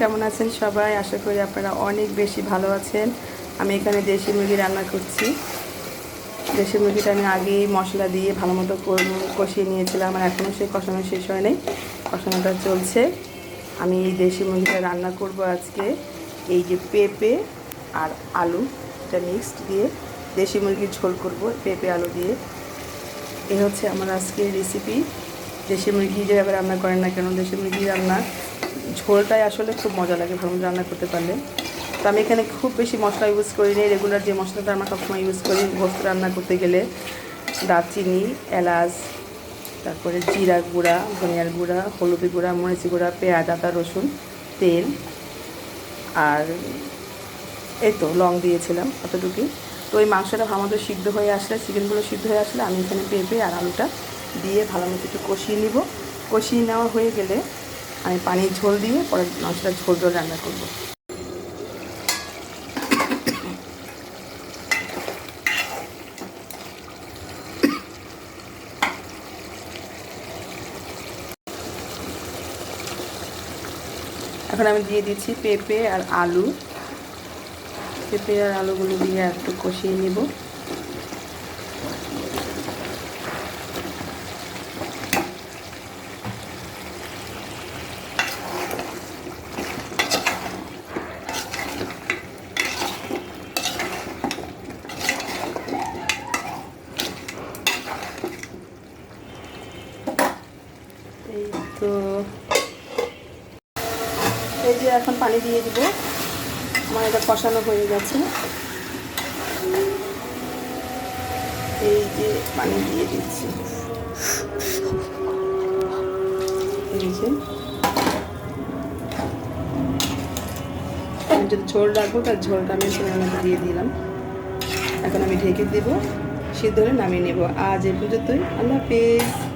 কেমন আছেন সবাই? আশা করি আপনারা অনেক বেশি ভালো আছেন। আমি এখানে দেশি মুরগি রান্না করছি। দেশি মুরগিটা আমি আগেই মশলা দিয়ে ভালো মতো কষিয়ে নিয়েছিলাম, আর এখনও সেই কষানো শেষ হয় নাই, কষানোটা চলছে। আমি এই দেশি মুরগিটা রান্না করব আজকে এই যে পেঁপে আর আলু এটা মিক্সড দিয়ে দেশি মুরগির ঝোল করব পেঁপে আলু দিয়ে। এই হচ্ছে আমার আজকের রেসিপি। দেশি মুরগি যেভাবে রান্না করেন না কেন, দেশি মুরগি রান্না ঝোলটাই আসলে খুব মজা লাগে ভালো রান্না করতে পারলে। তো আমি এখানে খুব বেশি মশলা ইউজ করি নি, রেগুলার যে মশলাটা আমরা সবসময় ইউজ করি গোস্ত রান্না করতে গেলে, দারচিনি, এলাচ, তারপরে জিরা গুঁড়া, ধনিয়ার গুঁড়া, হলুদ গুঁড়া, মরিচ গুঁড়া, পেঁয়াজ, আদা, রসুন, তেল, আর এই তো লং দিয়েছিলাম অতটুকুই। তো ওই মাংসটা ভালো মতো সিদ্ধ হয়ে আসলে, চিকেনগুলো সিদ্ধ হয়ে আসলে আমি এখানে পেঁপে আর আলুটা দিয়ে ভালো মতো একটু কষিয়ে নিব। কষিয়ে নেওয়া হয়ে গেলে আমি পানির ঝোল দিয়ে পরে মাংসটা ঝোল ঝোল রান্না করব। এখন আমি দিয়ে দিচ্ছি পেঁপে আর আলু। পেঁপে আর আলুগুলো দিয়ে একটু কষিয়ে নেব। এই তো এই যে এখন পানি দিয়ে দিব। আমার এটা কষানো হয়ে গেছে। এই যে পানি দিয়ে দিচ্ছি। এই যে আমি যদি ঝোল রাখবো তার ঝোলটা আমি মধ্যে দিয়ে দিলাম। এখন আমি ঢেকে দেবো, সিদ্ধ হলে নামিয়ে নেব। আজ এই পর্যন্তই। আল্লাহ হাফেজ।